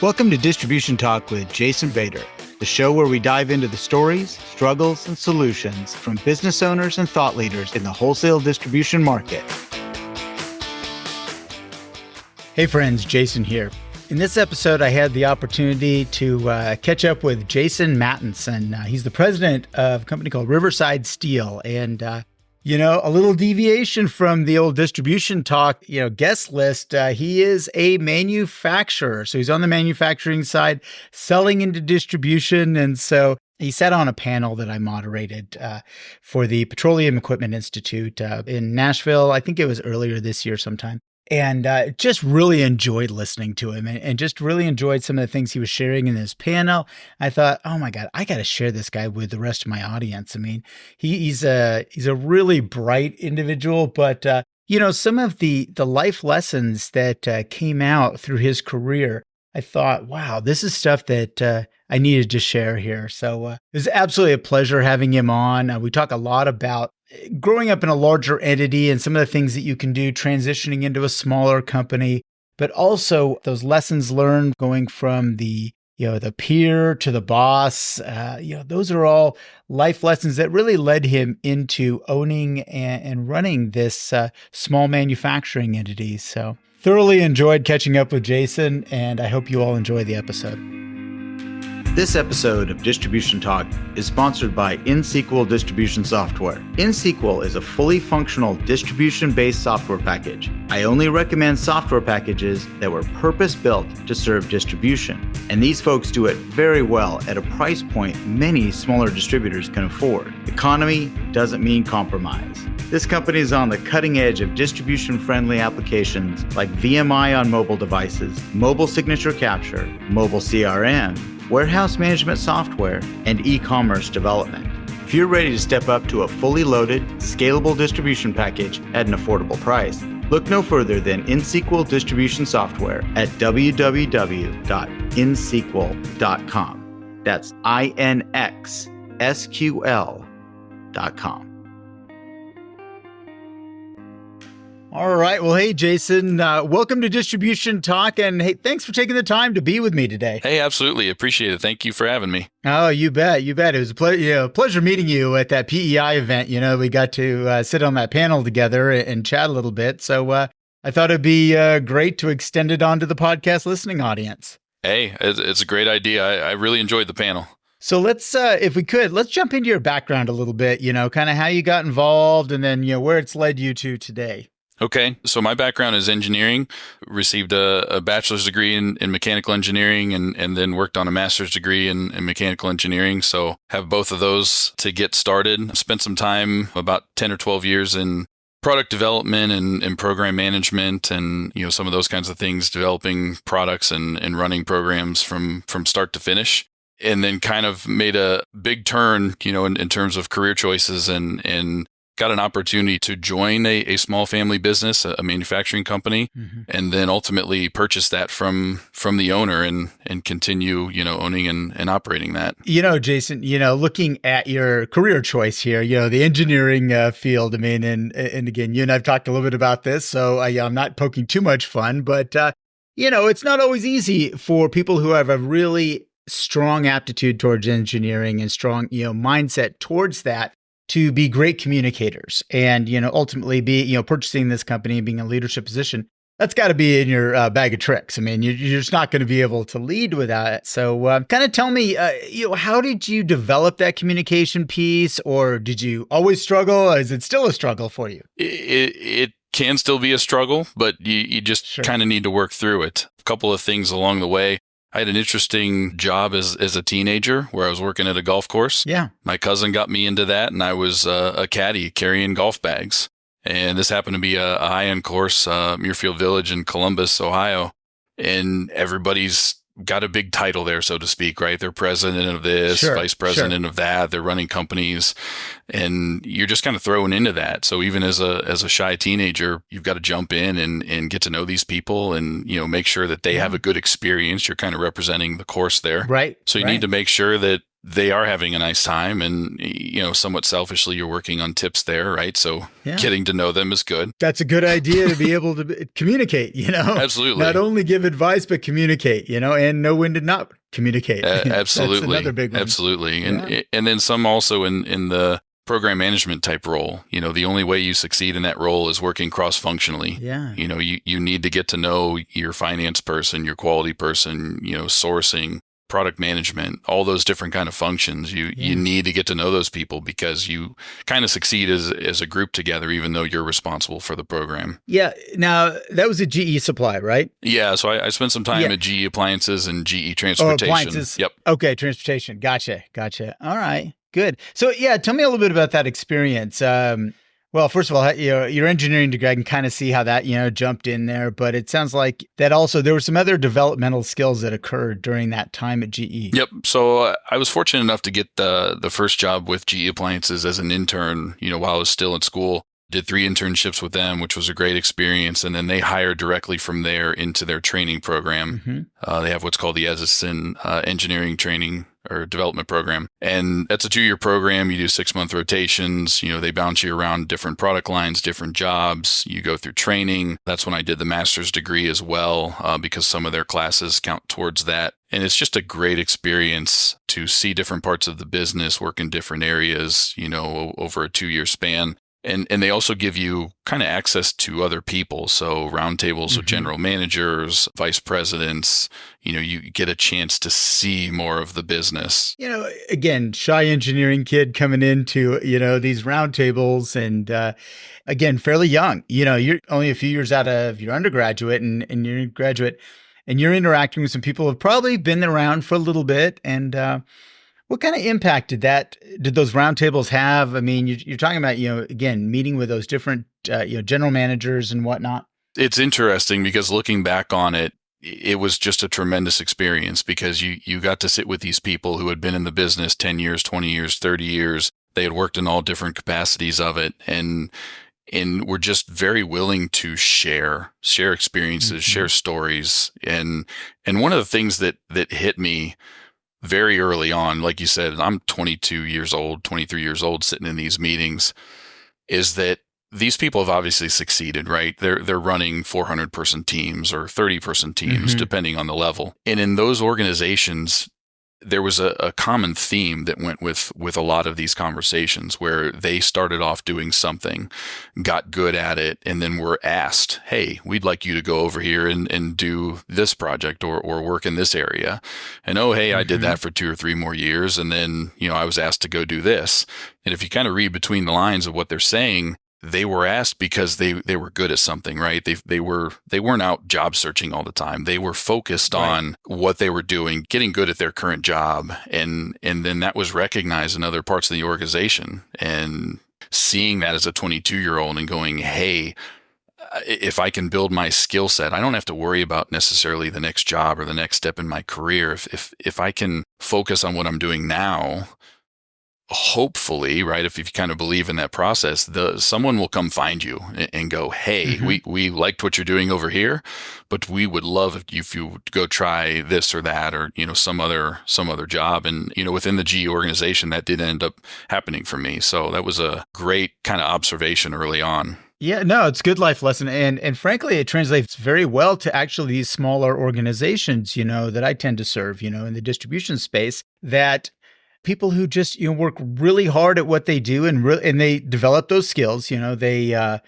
Welcome to Distribution Talk with Jason Vader, the show where we dive into the stories, struggles, and solutions from business owners and thought leaders in the wholesale distribution market. Hey friends, Jason here. In this episode, I had the opportunity to catch up with Jason Mattinson. He's the president of a company called Riverside Steel. And, a little deviation from the old distribution talk, guest list. He is a manufacturer. So he's on the manufacturing side, selling into distribution. And so he sat on a panel that I moderated for the Petroleum Equipment Institute in Nashville. I think it was earlier this year sometime. And just really enjoyed listening to him and just really enjoyed some of the things he was sharing in this panel. I thought, oh my God, I got to share this guy with the rest of my audience. I mean, he's a really bright individual, but some of the life lessons that came out through his career, I thought, wow, this is stuff that I needed to share here. So it was absolutely a pleasure having him on. We talk a lot about growing up in a larger entity and some of the things that you can do transitioning into a smaller company, but also those lessons learned going from the peer to the boss. Those are all life lessons that really led him into owning and running this small manufacturing entity. So thoroughly enjoyed catching up with Jason, and I hope you all enjoy the episode. This episode of Distribution Talk is sponsored by InSQL Distribution Software. InSQL is a fully functional distribution-based software package. I only recommend software packages that were purpose-built to serve distribution, and these folks do it very well at a price point many smaller distributors can afford. Economy doesn't mean compromise. This company is on the cutting edge of distribution-friendly applications like VMI on mobile devices, mobile signature capture, mobile CRM, warehouse management software, and e-commerce development. If you're ready to step up to a fully loaded, scalable distribution package at an affordable price, look no further than InSQL Distribution Software at www.insql.com. That's INXSQL.com. All right. Well, hey, Jason, welcome to Distribution Talk. And hey, thanks for taking the time to be with me today. Hey, absolutely. Appreciate it. Thank you for having me. Oh, you bet. You bet. It was a pleasure meeting you at that PEI event. We got to sit on that panel together and chat a little bit. So I thought it'd be great to extend it onto the podcast listening audience. Hey, it's a great idea. I really enjoyed the panel. So let's, if we could, let's jump into your background a little bit, kind of how you got involved and then, where it's led you to today. Okay, so my background is engineering, received a bachelor's degree in mechanical engineering and then worked on a master's degree in mechanical engineering. So have both of those to get started. Spent some time, about 10 or 12 years in product development and program management and, some of those kinds of things, developing products and running programs from start to finish. And then kind of made a big turn, in terms of career choices and got an opportunity to join a small family business, a manufacturing company, and then ultimately purchase that from the owner and continue, owning and operating that. Jason, looking at your career choice here, the engineering field, and again, you and I've talked a little bit about this, so I'm not poking too much fun, but, it's not always easy for people who have a really strong aptitude towards engineering and strong, mindset towards that, to be great communicators and, ultimately be, purchasing this company and being in a leadership position. That's got to be in your bag of tricks. You're just not going to be able to lead without it. So kind of tell me, how did you develop that communication piece, or did you always struggle? Is it still a struggle for you? It can still be a struggle, but you just kind of need to work through it. A couple of things along the way. I had an interesting job as a teenager where I was working at a golf course. Yeah. My cousin got me into that, and I was a caddy carrying golf bags. And this happened to be a high-end course, Muirfield Village in Columbus, Ohio. And everybody's got a big title there, so to speak, right? They're president of this, vice president of that. They're running companies, and you're just kind of thrown into that. So even as a shy teenager, you've got to jump in and get to know these people and, make sure that they have a good experience. You're kind of representing the course there. Right. So you need to make sure that they are having a nice time, and somewhat selfishly you're working on tips there, right? So getting to know them is good. That's a good idea to be able to communicate, Absolutely. Not only give advice, but communicate, and know when to not communicate. Absolutely. That's another big one. Absolutely. And then some also in the program management type role, the only way you succeed in that role is working cross-functionally. Yeah. You need to get to know your finance person, your quality person, sourcing, product management, all those different kind of functions. You need to get to know those people, because you kind of succeed as a group together, even though you're responsible for the program. Yeah. Now, that was a GE supply, right? Yeah. So I spent some time at GE Appliances and GE Transportation. Appliances. Yep. Okay. Transportation. Gotcha. All right. Good. So tell me a little bit about that experience. Well, first of all, your engineering degree, I can kind of see how that, jumped in there, but it sounds like that also there were some other developmental skills that occurred during that time at GE. Yep. So I was fortunate enough to get the first job with GE Appliances as an intern, while I was still in school. Did 3 internships with them, which was a great experience. And then they hired directly from there into their training program. Mm-hmm. They have what's called the Edison engineering training or development program. And that's a 2-year program. You do 6-month rotations. They bounce you around different product lines, different jobs. You go through training. That's when I did the master's degree as well, because some of their classes count towards that. And it's just a great experience to see different parts of the business, work in different areas, over a 2-year span. And they also give you kind of access to other people. So roundtables with general managers, vice presidents, you get a chance to see more of the business. Again, shy engineering kid coming into, these roundtables and, again, fairly young, you're only a few years out of your undergraduate and you're a graduate and you're interacting with some people who have probably been around for a little bit. And, what kind of impact did those roundtables have? I mean, you're talking about, again, meeting with those different, general managers and whatnot. It's interesting because looking back on it, it was just a tremendous experience, because you got to sit with these people who had been in the business 10 years, 20 years, 30 years. They had worked in all different capacities of it, and were just very willing to share experiences, share stories. And one of the things that hit me very early on, like you said, I'm 22 years old, 23 years old, sitting in these meetings, is that these people have obviously succeeded, right? They're running 400-person teams or 30-person teams, depending on the level. And in those organizations, there was a common theme that went with a lot of these conversations, where they started off doing something, got good at it, and then were asked, hey, we'd like you to go over here and do this project or work in this area. And, oh, hey, I did that for 2 or 3 more years. And then, I was asked to go do this. And if you kind of read between the lines of what they're saying, they were asked because they were good at something, right? They weren't out job searching all the time. They were focused on what they were doing, getting good at their current job. And then that was recognized in other parts of the organization, and seeing that as a 22-year-old and going, hey, if I can build my skill set, I don't have to worry about necessarily the next job or the next step in my career. If I can focus on what I'm doing now, hopefully, right, if you kind of believe in that process, someone will come find you and go, hey, we liked what you're doing over here, but we would love if you would go try this or that, or, some other job. And, within the GE organization, that did end up happening for me. So that was a great kind of observation early on. Yeah, no, it's a good life lesson. And frankly, it translates very well to actually these smaller organizations, that I tend to serve, in the distribution space, that people who just, work really hard at what they do and they develop those skills, they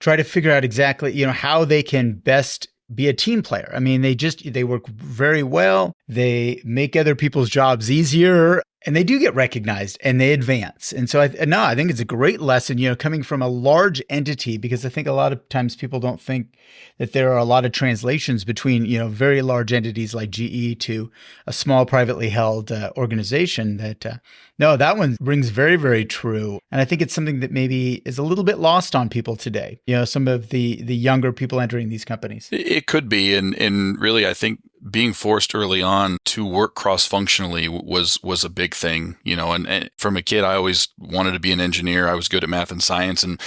try to figure out exactly, how they can best be a team player. I mean, they work very well. They make other people's jobs easier, and they do get recognized and they advance. And so I think it's a great lesson, coming from a large entity, because I think a lot of times people don't think that there are a lot of translations between, very large entities like GE to a small privately held organization. That one rings very, very true. And I think it's something that maybe is a little bit lost on people today, some of the younger people entering these companies. It could be. And really, I think being forced early on to work cross-functionally was a big thing, and from a kid, I always wanted to be an engineer. I was good at math and science, and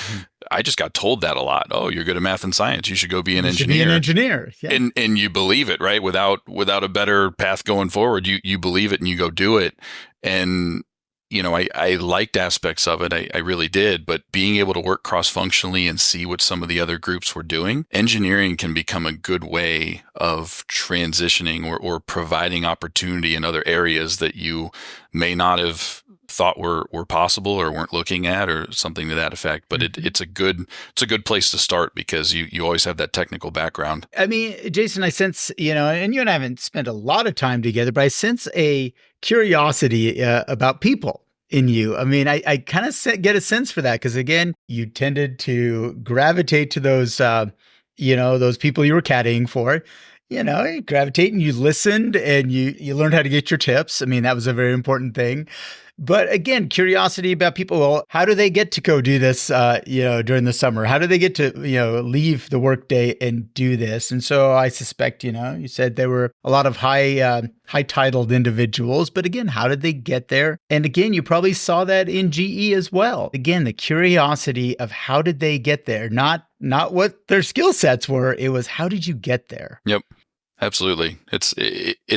I just got told that a lot. Oh, you're good at math and science. You should go be an You should be an engineer. engineer. Yeah. And you believe it, right? Without a better path going forward, you believe it and you go do it. And I liked aspects of it. I really did. But being able to work cross-functionally and see what some of the other groups were doing, engineering can become a good way of transitioning or providing opportunity in other areas that you may not have thought were possible or weren't looking at, or something to that effect. But it's a good place to start, because you always have that technical background. I mean, Jason, I sense, and you and I haven't spent a lot of time together, but I sense a curiosity about people in you. I mean, I kind of get a sense for that, because again, you tended to gravitate to those, those people you were caddying for. You gravitate and you listened and you learned how to get your tips. I mean, that was a very important thing. But again, curiosity about people. Well, how do they get to go do this, during the summer? How do they get to, leave the workday and do this? And so I suspect, you said there were a lot of high titled individuals, but again, how did they get there? And again, you probably saw that in GE as well. Again, the curiosity of how did they get there? Not what their skill sets were. It was, how did you get there? Yep. Absolutely. It's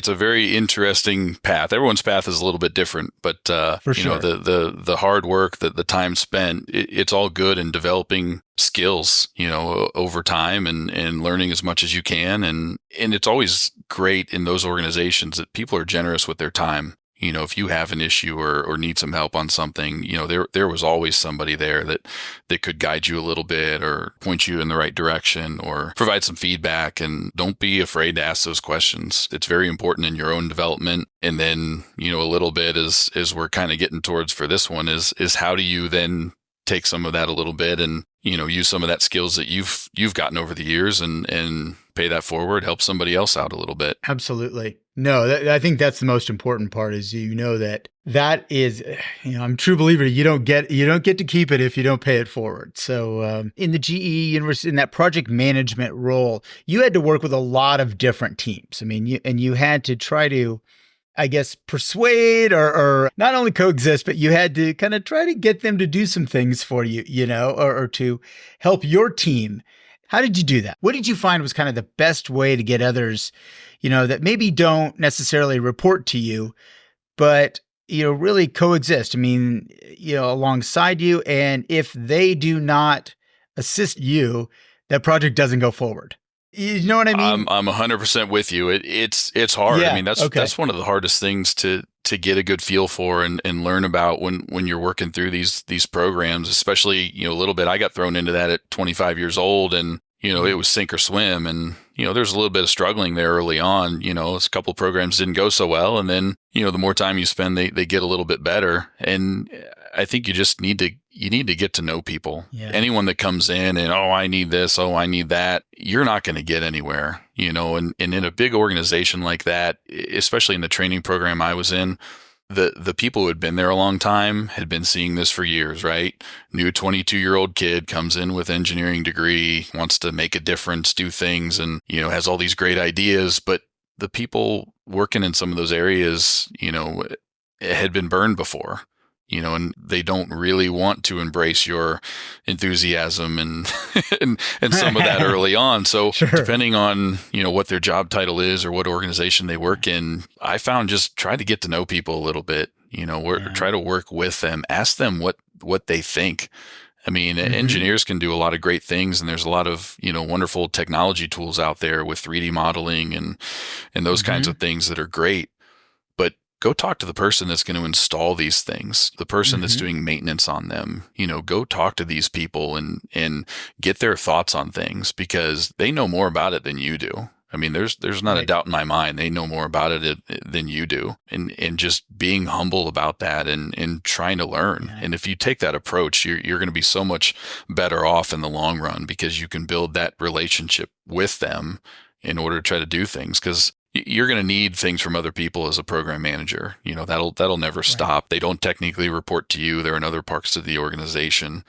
a very interesting path. Everyone's path is a little bit different, but For sure. The hard work, the time spent, it's all good in developing skills, over time and learning as much as you can. And it's always great in those organizations that people are generous with their time. If you have an issue or need some help on something, there was always somebody there that could guide you a little bit or point you in the right direction or provide some feedback. And don't be afraid to ask those questions. It's very important in your own development. And then, a little bit as we're kind of getting towards for this one is how do you then take some of that a little bit and, use some of that skills that you've gotten over the years and pay that forward, help somebody else out a little bit. Absolutely. No, I think that's the most important part is, that is, I'm a true believer. You don't get to keep it if you don't pay it forward. So in the GE University, in that project management role, you had to work with a lot of different teams. I mean, you had to try to, I guess, persuade or not only coexist, but you had to kind of try to get them to do some things for you, or to help your team. How did you do that? What did you find was kind of the best way to get others, that maybe don't necessarily report to you, but, really coexist? I mean, alongside you. And if they do not assist you, that project doesn't go forward. You know what I mean? I'm 100% with you. It's hard. Yeah, I mean, that's one of the hardest things to get a good feel for and learn about when you're working through these programs, especially, a little bit. I got thrown into that at 25 years old, and, it was sink or swim. And, there's a little bit of struggling there early on. A couple of programs didn't go so well. And then, the more time you spend, they get a little bit better. And I think you just need to get to know people. Yeah. Anyone that comes in and, oh, I need this, oh, I need that, you're not going to get anywhere, and in a big organization like that, especially in the training program I was in, the people who had been there a long time had been seeing this for years, right? New 22-year-old kid comes in with engineering degree, wants to make a difference, do things, and, has all these great ideas. But the people working in some of those areas, had been burned before. And they don't really want to embrace your enthusiasm and and some of that early on. So Sure. Depending on, what their job title is or what organization they work in, I found just try to get to know people a little bit, try to work with them, ask them what they think. I mean, engineers can do a lot of great things, and there's a lot of, wonderful technology tools out there with 3D modeling and those kinds of things that are great. Go talk to the person that's going to install these things, the person that's doing maintenance on them. Go talk to these people and get their thoughts on things, because they know more about it than you do. I mean, there's not a doubt in my mind. They know more about it than you do. And just being humble about that and trying to learn. Yeah. And if you take that approach, you're going to be so much better off in the long run, because you can build that relationship with them in order to try to do things. Because you're going to need things from other people as a program manager. That'll never stop. They don't technically report to you. They're in other parts of the organization.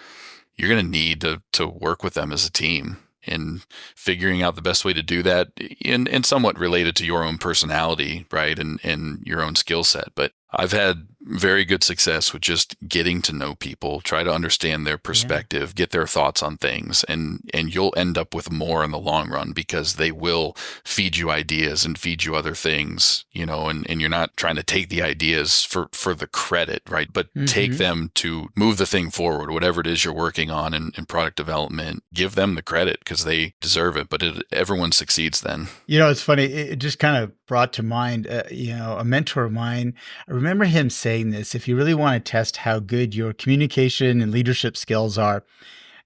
You're going to need to work with them as a team, and figuring out the best way to do that and somewhat related to your own personality, right? And your own skill set. But I've had very good success with just getting to know people, try to understand their perspective, get their thoughts on things, and you'll end up with more in the long run because they will feed you ideas and feed you other things, and you're not trying to take the ideas for the credit, right? But take them to move the thing forward, whatever it is you're working on in product development, give them the credit because they deserve it, but everyone succeeds then. It's funny. It just kind of brought to mind, a mentor of mine. I remember him saying this: if you really want to test how good your communication and leadership skills are,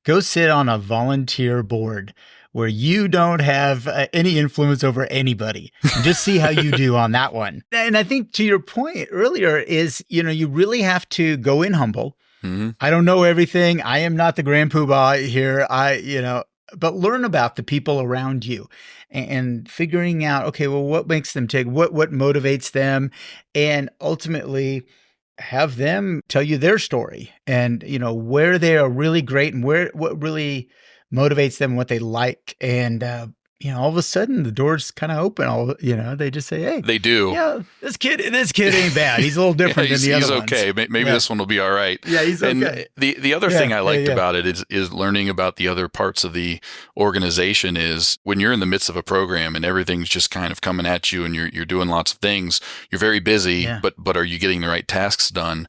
go sit on a volunteer board where you don't have any influence over anybody and just see how you do on that one. And I think to your point earlier is, you really have to go in humble. I don't know everything. I am not the grand poobah here. But learn about the people around you and figuring out, okay, well, what makes them tick? What motivates them? And ultimately have them tell you their story and, where they are really great and what really motivates them, what they like. And, all of a sudden the doors kind of open. They just say, hey, they do. Yeah, this kid ain't bad. He's a little different than the other ones. He's okay. Maybe this one will be all right. Yeah, he's okay. And the other thing I liked about it is learning about the other parts of the organization is when you're in the midst of a program and everything's just kind of coming at you and you're doing lots of things, you're very busy, but are you getting the right tasks done?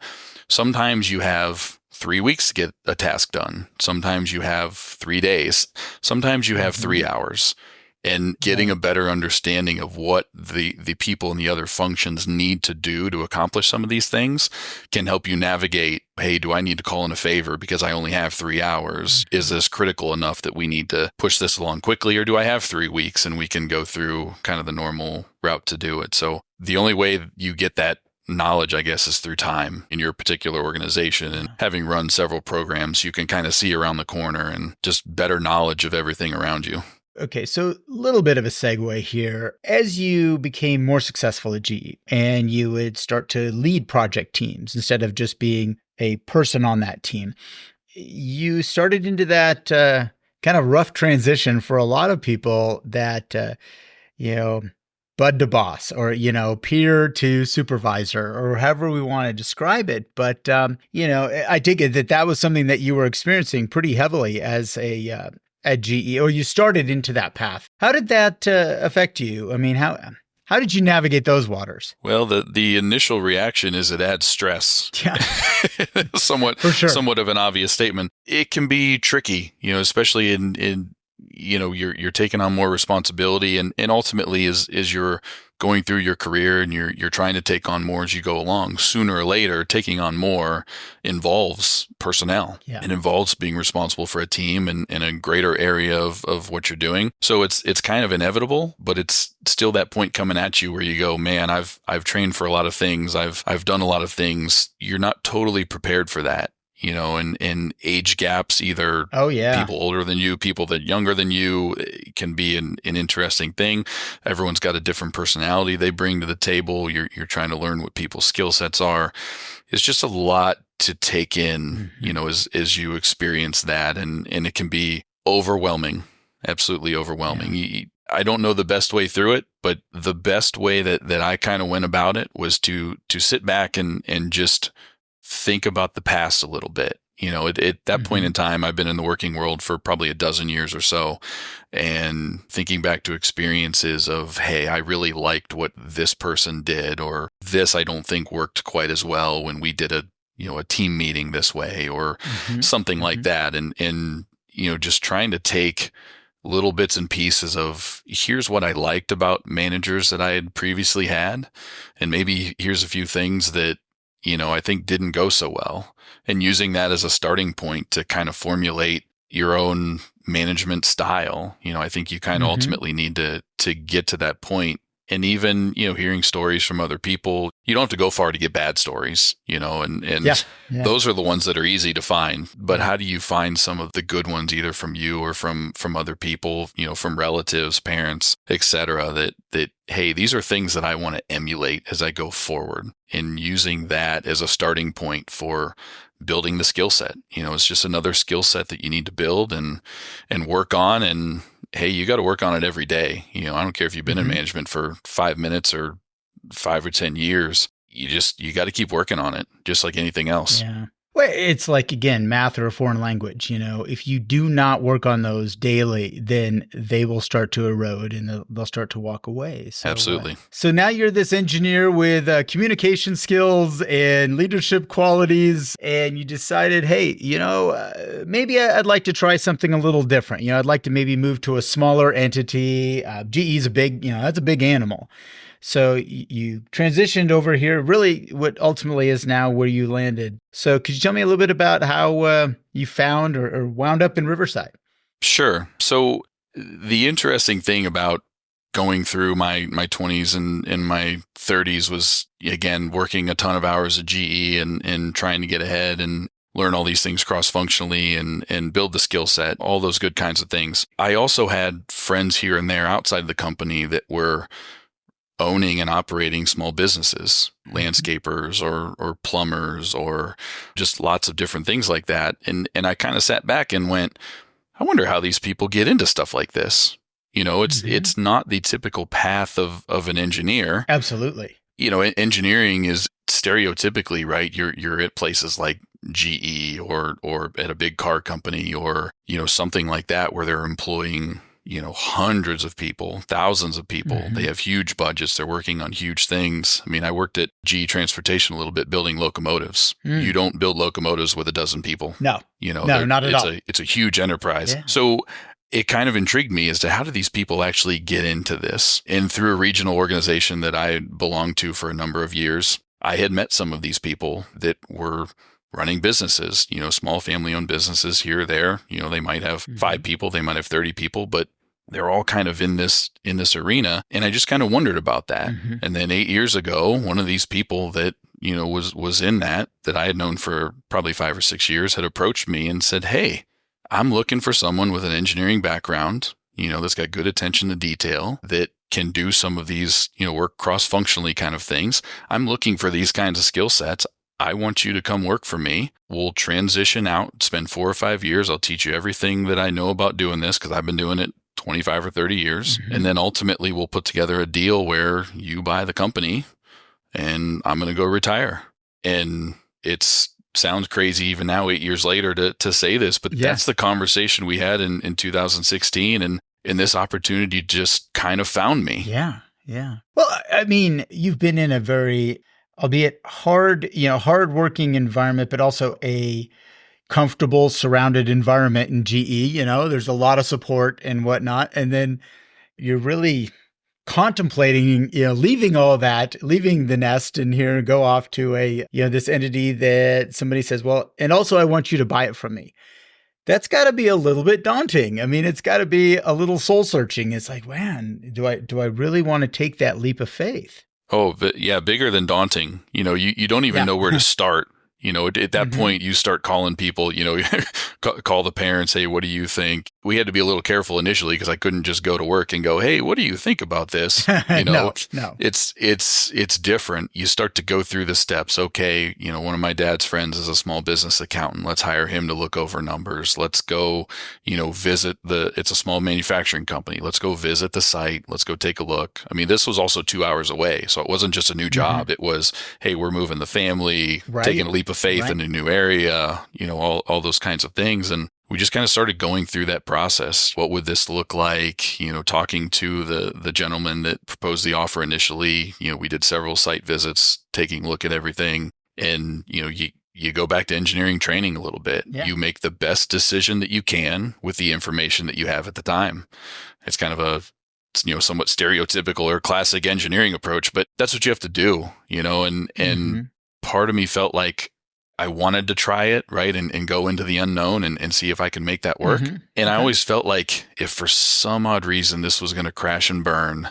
Sometimes you have 3 weeks to get a task done. Sometimes you have 3 days. Sometimes you have 3 hours. And getting a better understanding of what the people in the other functions need to do to accomplish some of these things can help you navigate, hey, do I need to call in a favor because I only have 3 hours? Is this critical enough that we need to push this along quickly? Or do I have 3 weeks and we can go through kind of the normal route to do it? So the only way you get that knowledge, I guess, is through time in your particular organization. And having run several programs, you can kind of see around the corner and just better knowledge of everything around you. Okay, so a little bit of a segue here. As you became more successful at GE and you would start to lead project teams instead of just being a person on that team, you started into that kind of rough transition for a lot of people that, bud to boss or, peer to supervisor or however we want to describe it. But, I dig it that was something that you were experiencing pretty heavily as at GE, or you started into that path. How did that affect you? I mean, how did you navigate those waters? Well, the initial reaction is it adds stress. Yeah. somewhat of an obvious statement. It can be tricky, especially in you're taking on more responsibility and ultimately as you're going through your career and you're trying to take on more as you go along, sooner or later, taking on more involves personnel. Yeah. It involves being responsible for a team and a greater area of what you're doing. So it's kind of inevitable, but it's still that point coming at you where you go, man, I've trained for a lot of things. I've done a lot of things. You're not totally prepared for that. And age gaps, either people older than you, people that younger than you, can be an interesting thing. Everyone's got a different personality they bring to the table. You're trying to learn what people's skill sets are. It's just a lot to take in, as you experience that. And it can be overwhelming, absolutely overwhelming. Yeah. I don't know the best way through it, but the best way that I kind of went about it was to sit back and just think about the past a little bit. At that point in time, I've been in the working world for probably a dozen years or so, and thinking back to experiences of, hey, I really liked what this person did, or this I don't think worked quite as well when we did a team meeting this way, or something like that. And just trying to take little bits and pieces of, here's what I liked about managers that I had previously had, and maybe here's a few things that I think didn't go so well, and using that as a starting point to kind of formulate your own management style. I think you kind of ultimately need to get to that point. And even, hearing stories from other people, you don't have to go far to get bad stories, and those are the ones that are easy to find. But how do you find some of the good ones, either from you or from other people, from relatives, parents, etc., that, hey, these are things that I want to emulate as I go forward, and using that as a starting point for building the skill set. It's just another skill set that you need to build and work on. And hey, you got to work on it every day. I don't care if you've been in management for 5 minutes or 5 or 10 years. you got to keep working on it, just like anything else. Yeah. Well, it's like, again, math or a foreign language. If you do not work on those daily, then they will start to erode and they'll start to walk away. So, Absolutely. So now you're this engineer with communication skills and leadership qualities, and you decided, hey, maybe I'd like to try something a little different. I'd like to maybe move to a smaller entity. GE's a big, that's a big animal. So you transitioned over here, really what ultimately is now where you landed. So could you tell me a little bit about how you found or wound up in Riverside? Sure. So the interesting thing about going through my 20s and my 30s was, again, working a ton of hours at GE and trying to get ahead and learn all these things cross-functionally and build the skill set, all those good kinds of things. I also had friends here and there outside the company that were owning and operating small businesses, landscapers or plumbers or just lots of different things like that. And I kind of sat back and went, I wonder how these people get into stuff like this. It's not the typical path of an engineer. Absolutely. Engineering is stereotypically, right? You're at places like GE or at a big car company or, something like that where they're employing hundreds of people, thousands of people. They have huge budgets. They're working on huge things. I mean, I worked at GE Transportation a little bit building locomotives. You don't build locomotives with a dozen people. No, not at all. It's a huge enterprise. Yeah. So it kind of intrigued me as to how do these people actually get into this? And through a regional organization that I belonged to for a number of years, I had met some of these people that were running businesses, small family-owned businesses here or there. They might have 5 people, they might have 30 people, but they're all kind of in this arena. And I just kind of wondered about that. And then 8 years ago, one of these people that, was in that I had known for probably 5 or 6 years had approached me and said, hey, I'm looking for someone with an engineering background, that's got good attention to detail, that can do some of these, work cross-functionally kind of things. I'm looking for these kinds of skill sets. I want you to come work for me. We'll transition out, spend 4 or 5 years. I'll teach you everything that I know about doing this because I've been doing it 25 or 30 years. And then ultimately we'll put together a deal where you buy the company and I'm going to go retire. And sounds crazy even now, 8 years later to say this, but that's the conversation we had in 2016. And this opportunity just kind of found me. Yeah. Yeah. Well, I mean, you've been in a very, albeit hard working environment, but also a comfortable, surrounded environment in GE. There's a lot of support and whatnot. And then you're really contemplating, leaving all that, leaving the nest and here go off to this entity that somebody says, well, and also I want you to buy it from me. That's got to be a little bit daunting. I mean, it's got to be a little soul searching. It's like, man, do I really want to take that leap of faith? Oh, but yeah, bigger than daunting. You don't even know where to start. At that point, you start calling people, call the parents. Hey, what do you think? We had to be a little careful initially because I couldn't just go to work and go, hey, what do you think about this? No. It's different. You start to go through the steps. Okay, one of my dad's friends is a small business accountant. Let's hire him to look over numbers. Let's go, visit it's a small manufacturing company. Let's go visit the site. Let's go take a look. I mean, this was also 2 hours away. So it wasn't just a new job. It was, hey, we're moving the family, taking a leap of faith in a new area, all those kinds of things. And we just kind of started going through that process. What would this look like? Talking to the gentleman that proposed the offer initially, we did several site visits, taking a look at everything. And, you go back to engineering training a little bit. Yeah. You make the best decision that you can with the information that you have at the time. It's kind of a somewhat stereotypical or classic engineering approach, but that's what you have to do, and part of me felt like I wanted to try it, right? And go into the unknown and see if I can make that work. And I always felt like if for some odd reason this was going to crash and burn,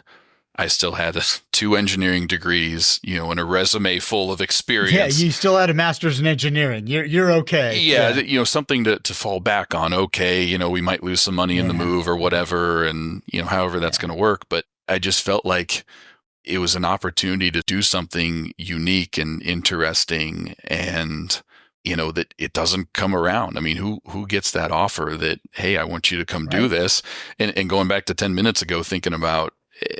I still had 2 engineering degrees, and a resume full of experience. Yeah, you still had a master's in engineering. You're okay. Yeah, something to fall back on. Okay, we might lose some money in the move or whatever, and however that's going to work. But I just felt like it was an opportunity to do something unique and interesting, and that it doesn't come around. I mean, who gets that offer that, hey, I want you to come do this? And going back to 10 minutes ago, thinking about,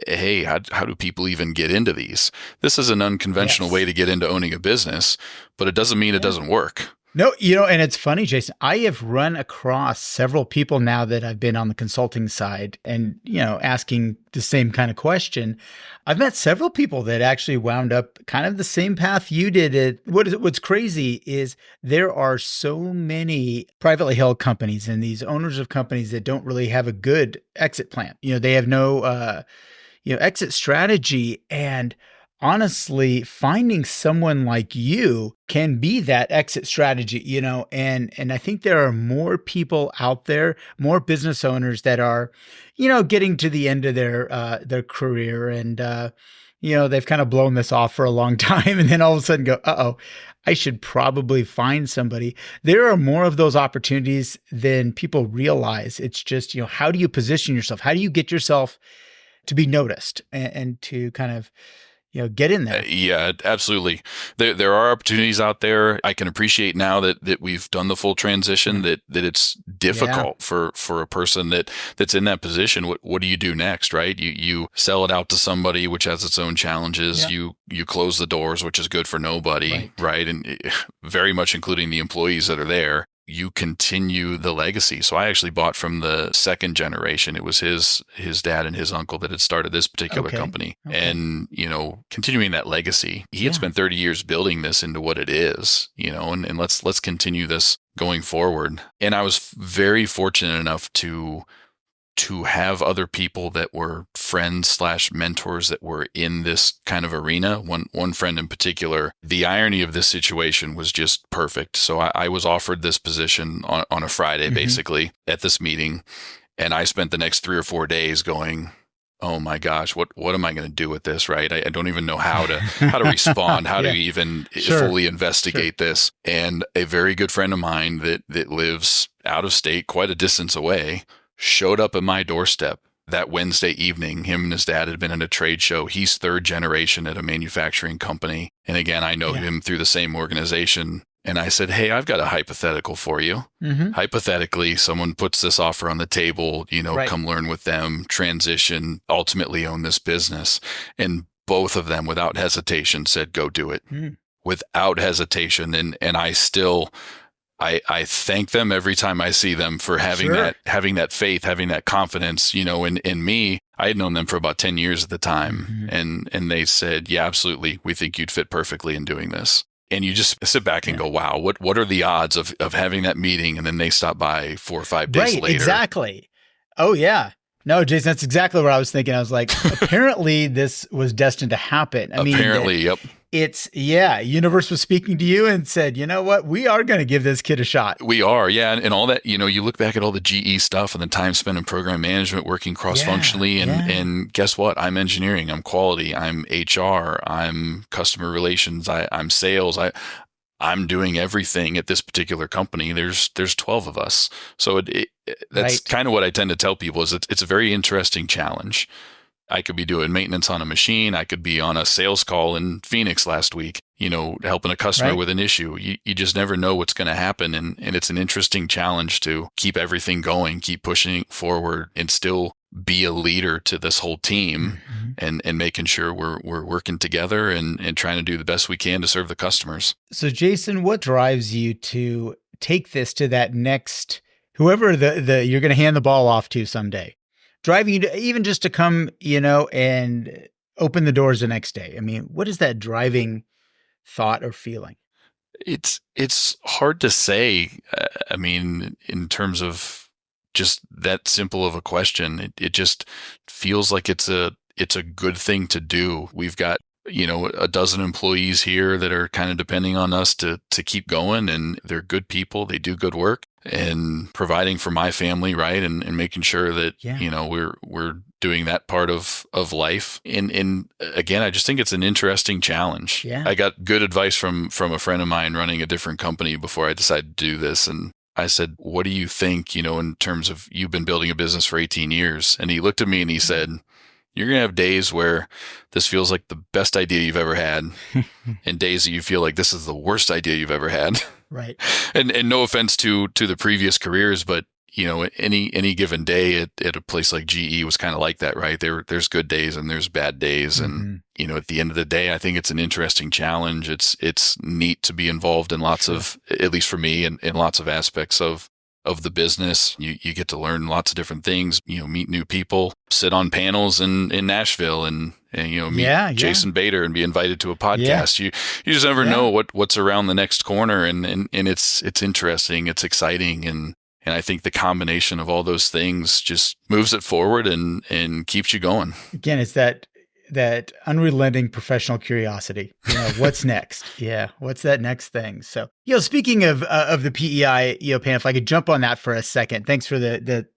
hey, how do people even get into these? This is an unconventional way Yes. to get into owning a business, but it doesn't mean it Yeah. doesn't work. No, and it's funny, Jason. I have run across several people now that I've been on the consulting side and, asking the same kind of question. I've met several people that actually wound up kind of the same path you did. What's crazy is there are so many privately held companies and these owners of companies that don't really have a good exit plan. They have no, exit strategy. And honestly, finding someone like you can be that exit strategy, and I think there are more people out there, more business owners that are, getting to the end of their career and they've kind of blown this off for a long time and then all of a sudden go, uh-oh, I should probably find somebody. There are more of those opportunities than people realize. It's just, how do you position yourself? How do you get yourself to be noticed and to kind of get in there? Yeah, absolutely. There are opportunities out there. I can appreciate now that we've done the full transition, that it's difficult for a person that's in that position. What do you do next, right? You sell it out to somebody, which has its own challenges. You close the doors, which is good for nobody, right? And very much including the employees that are there. You continue the legacy. So I actually bought from the second generation. It was his dad and his uncle that had started this particular company. And, continuing that legacy. He had spent 30 years building this into what it is, and let's continue this going forward. And I was very fortunate enough to have other people that were friends/mentors that were in this kind of arena. One friend in particular, the irony of this situation was just perfect. So I was offered this position on a Friday, basically, at this meeting. And I spent the next 3 or 4 days going, oh my gosh, what am I going to do with this, right? I don't even know how to respond, how to even fully investigate this. And a very good friend of mine that lives out of state, quite a distance away, showed up at my doorstep that Wednesday evening. Him and his dad had been at a trade show. He's third generation at a manufacturing company. And again, I know him through the same organization. And I said, hey, I've got a hypothetical for you. Hypothetically, someone puts this offer on the table, come learn with them, transition, ultimately own this business. And both of them, without hesitation, said, go do it. Without hesitation. And I still... I thank them every time I see them for having that faith, having that confidence, in me. I had known them for about 10 years at the time. And they said, yeah, absolutely. We think you'd fit perfectly in doing this. And you just sit back and go, wow, what are the odds of having that meeting? And then they stop by 4 or 5 days later. Exactly. Oh yeah. No, Jason, that's exactly what I was thinking. I was like, apparently this was destined to happen. Yep. It's, universe was speaking to you and said, you know what, we are going to give this kid a shot. We are, yeah. And all that, you look back at all the GE stuff and the time spent in program management, working cross-functionally. And guess what? I'm engineering, I'm quality, I'm HR, I'm customer relations, I'm sales. I'm doing everything at this particular company. There's 12 of us. So that's kind of what I tend to tell people is it's a very interesting challenge. I could be doing maintenance on a machine. I could be on a sales call in Phoenix last week, helping a customer with an issue. You just never know what's going to happen. And it's an interesting challenge to keep everything going, keep pushing forward and still be a leader to this whole team and making sure we're working together and trying to do the best we can to serve the customers. So Jason, what drives you to take this to that next, whoever the you're going to hand the ball off to someday? Driving you to even just to come, and open the doors the next day. I mean, what is that driving thought or feeling? It's hard to say. I mean, in terms of just that simple of a question, it just feels like it's a good thing to do. We've got, a dozen employees here that are kind of depending on us to keep going, and they're good people. They do good work and providing for my family, right? And making sure that, we're doing that part of life. And again, I just think it's an interesting challenge. Yeah. I got good advice from a friend of mine running a different company before I decided to do this. And I said, what do you think, in terms of you've been building a business for 18 years? And he looked at me and he said, you're going to have days where this feels like the best idea you've ever had and days that you feel like this is the worst idea you've ever had. Right. And no offense to the previous careers, but any given day at a place like GE was kind of like that, right? There's good days and there's bad days. And, at the end of the day, I think it's an interesting challenge. It's neat to be involved in lots of, at least for me, in lots of aspects of the business. You get to learn lots of different things, meet new people, sit on panels in Nashville and meet Jason Bader and be invited to a podcast. You just never know what's around the next corner. And it's interesting. It's exciting. And I think the combination of all those things just moves it forward and keeps you going. Again, it's that unrelenting professional curiosity. What's next? What's that next thing? So, speaking of the PEI, panel, if I could jump on that for a second. Thanks for the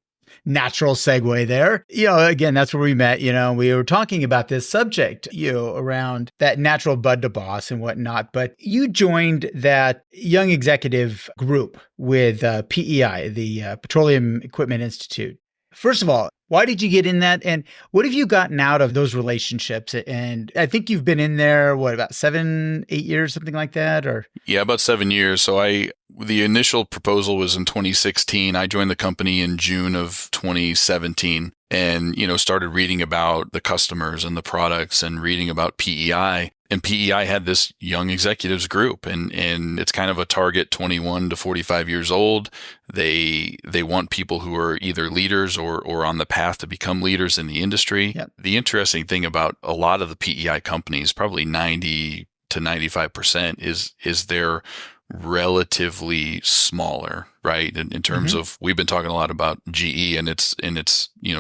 natural segue there. Again, that's where we met. We were talking about this subject, around that natural bud to boss and whatnot. But you joined that young executive group with PEI, the Petroleum Equipment Institute. First of all, why did you get in that? And what have you gotten out of those relationships? And I think you've been in there, about 7, 8 years, something like that? Or about 7 years. So the initial proposal was in 2016. I joined the company in June of 2017 and, started reading about the customers and the products and reading about PEI. And PEI had this young executives group and it's kind of a target 21 to 45 years old. They want people who are either leaders or on the path to become leaders in the industry. Yep. The interesting thing about a lot of the PEI companies, probably 90 to 95%, is they're relatively smaller, right? In terms of, we've been talking a lot about GE and its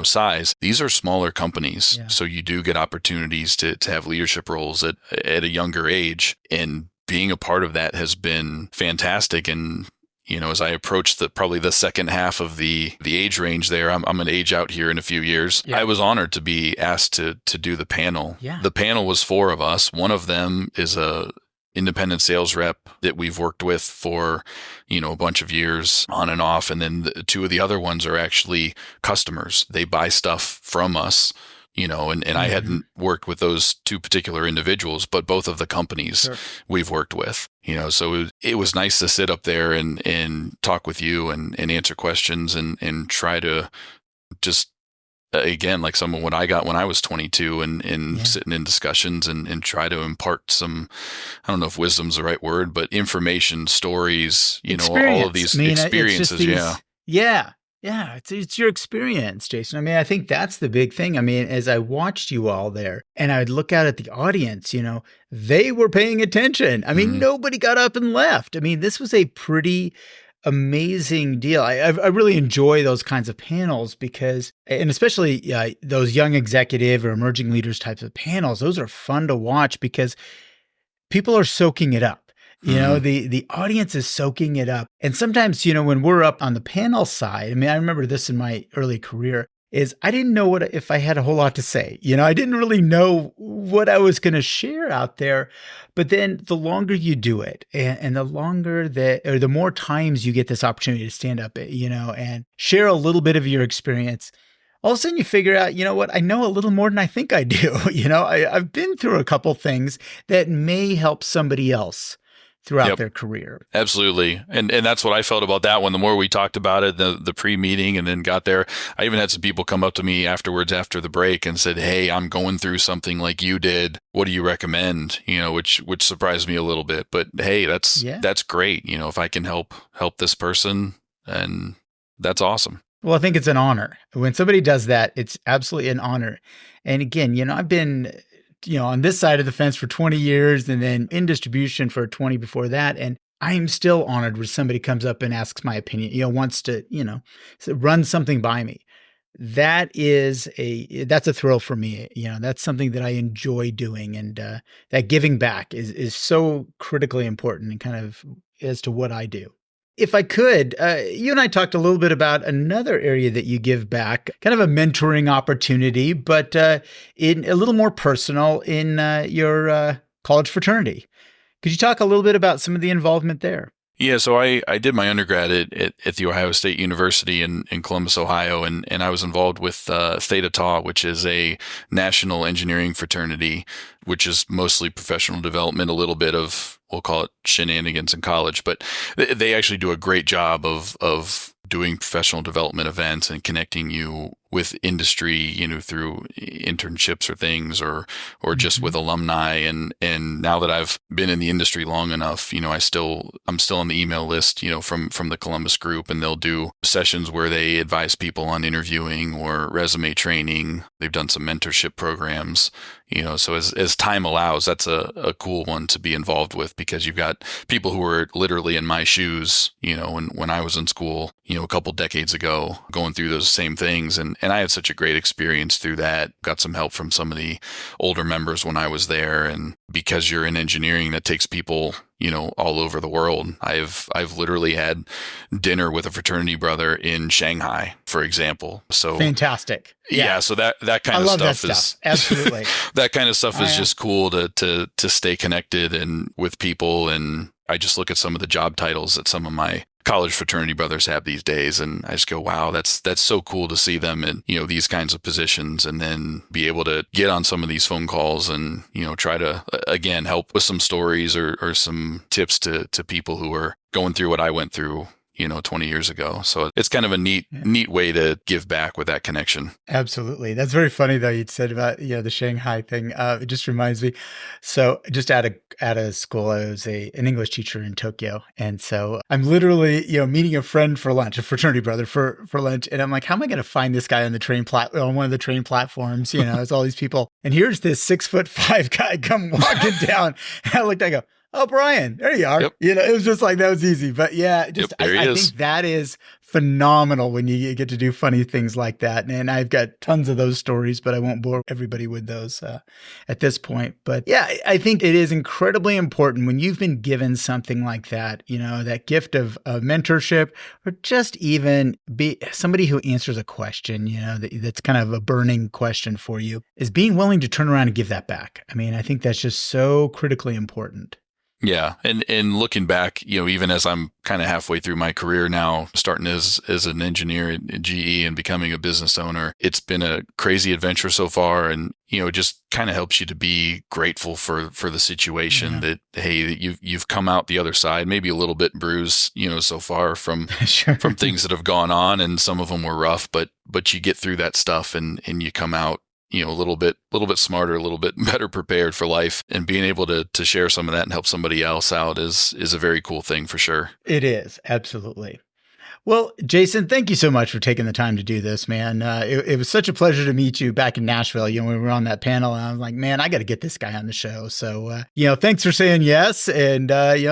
size. These are smaller companies. Yeah. So you do get opportunities to have leadership roles at a younger age. And being a part of that has been fantastic. And, as I approach probably the second half of the age range there, I'm going to age out here in a few years. Yeah. I was honored to be asked to do the panel. Yeah. The panel was 4 of us. One of them is a independent sales rep that we've worked with for, a bunch of years on and off. And then 2 of the other ones are actually customers. They buy stuff from us, and I hadn't worked with those 2 particular individuals, but both of the companies we've worked with, so it was nice to sit up there and talk with you and answer questions and try to just, again, like some of what I got when I was 22 and sitting in discussions and try to impart some, I don't know if wisdom's the right word, but information, stories, all of these experiences. It's your experience, Jason. I think that's the big thing. As I watched you all there and I'd look out at the audience, they were paying attention. Nobody got up and left. This was a pretty amazing deal. I really enjoy those kinds of panels because, and especially those young executive or emerging leaders types of panels, those are fun to watch because people are soaking it up. The audience is soaking it up. And sometimes, when we're up on the panel side, I remember this in my early career, is I didn't know if I had a whole lot to say. I didn't really know what I was going to share out there. But then the longer you do it and the longer the more times you get this opportunity to stand up, and share a little bit of your experience, all of a sudden you figure out, what, I know a little more than I think I do. I've been through a couple things that may help somebody else throughout their career. Absolutely. And that's what I felt about that one. The more we talked about it, the pre-meeting and then got there, I even had some people come up to me afterwards after the break and said, "Hey, I'm going through something like you did. What do you recommend?" Which surprised me a little bit, but hey, that's great. If I can help this person, and that's awesome. Well, I think it's an honor. When somebody does that, it's absolutely an honor. And again, I've been on this side of the fence for 20 years and then in distribution for 20 before that. And I am still honored when somebody comes up and asks my opinion, wants to, run something by me. That's a thrill for me. That's something that I enjoy doing. And that giving back is so critically important and kind of as to what I do. If I could, you and I talked a little bit about another area that you give back, kind of a mentoring opportunity, but in a little more personal in your college fraternity. Could you talk a little bit about some of the involvement there? Yeah, so I did my undergrad at the Ohio State University in Columbus, Ohio, and I was involved with Theta Tau, which is a national engineering fraternity, which is mostly professional development, a little bit of, we'll call it shenanigans in college, but they actually do a great job of doing professional development events and connecting you with industry, through internships or things, or just with alumni. And now that I've been in the industry long enough, I'm still on the email list, from the Columbus group, and they'll do sessions where they advise people on interviewing or resume training. They've done some mentorship programs, so as time allows, that's a cool one to be involved with, because you've got people who are literally in my shoes, when I was in school, a couple decades ago, going through those same things. And I had such a great experience through that. Got some help from some of the older members when I was there. And because you're in engineering, that takes people, all over the world. I've literally had dinner with a fraternity brother in Shanghai, for example. So fantastic. Yeah. So that kind of stuff is absolutely that kind of stuff is just cool to stay connected and with people. And I just look at some of the job titles that some of my college fraternity brothers have these days, and I just go, wow, that's so cool to see them in, these kinds of positions, and then be able to get on some of these phone calls and, try to, again, help with some stories or some tips to people who are going through what I went through, 20 years ago. So it's kind of a neat way to give back with that connection. Absolutely. That's very funny though. You'd said about, the Shanghai thing. It just reminds me. So just out of school, I was an English teacher in Tokyo. And so I'm literally, meeting a friend for lunch, a fraternity brother for lunch. And I'm like, how am I going to find this guy on the on one of the train platforms? It's all these people. And here's this 6'5" guy come walking down. And I looked, I go, oh, Brian, there you are. Yep. It was just like, that was easy. But yeah, just Yep, I think that is phenomenal when you get to do funny things like that. And I've got tons of those stories, but I won't bore everybody with those at this point. But yeah, I think it is incredibly important when you've been given something like that, that gift of mentorship, or just even be somebody who answers a question, that's kind of a burning question for you, is being willing to turn around and give that back. I mean, I think that's just so critically important. Yeah. And looking back, even as I'm kind of halfway through my career now, starting as an engineer at GE and becoming a business owner, it's been a crazy adventure so far. And, it just kind of helps you to be grateful for the situation that, hey, that you've come out the other side, maybe a little bit bruised, so far from from things that have gone on, and some of them were rough, but you get through that stuff and you come out, a little bit smarter, a little bit better prepared for life, and being able to share some of that and help somebody else out is a very cool thing for sure. It is. Absolutely. Well, Jason, thank you so much for taking the time to do this, man. It was such a pleasure to meet you back in Nashville. When we were on that panel, and I was like, man, I got to get this guy on the show. So, thanks for saying yes. And,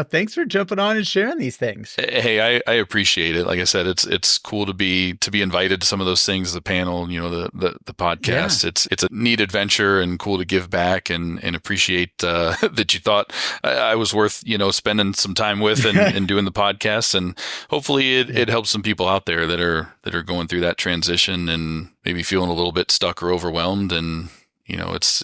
thanks for jumping on and sharing these things. Hey, I appreciate it. Like I said, it's cool to be invited to some of those things, the panel, the podcast. Yeah. It's a neat adventure and cool to give back and appreciate that you thought I was worth, spending some time with and doing the podcast. And hopefully it helps some people out there that are going through that transition and maybe feeling a little bit stuck or overwhelmed. And it's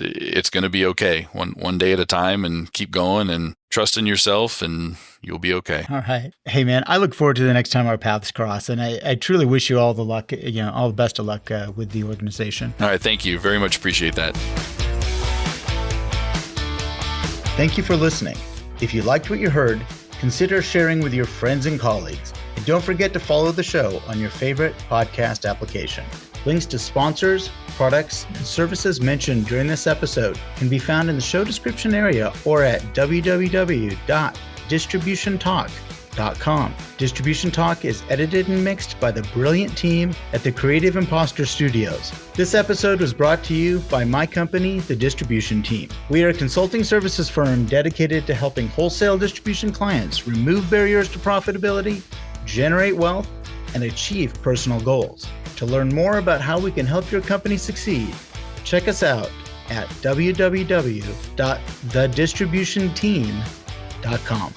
going to be okay, one day at a time, and keep going and trust in yourself, and you'll be okay. All right. Hey man, I look forward to the next time our paths cross, and I truly wish you all the luck, all the best of luck with the organization. All right. Thank you very much. Appreciate that. Thank you for listening. If you liked what you heard, consider sharing with your friends and colleagues. And don't forget to follow the show on your favorite podcast application. Links to sponsors, products, and services mentioned during this episode can be found in the show description area or at www.distributiontalk.com. Distribution Talk is edited and mixed by the brilliant team at the Creative Imposter Studios. This episode was brought to you by my company, The Distribution Team. We are a consulting services firm dedicated to helping wholesale distribution clients remove barriers to profitability, generate wealth, and achieve personal goals. To learn more about how we can help your company succeed, check us out at www.thedistributionteam.com.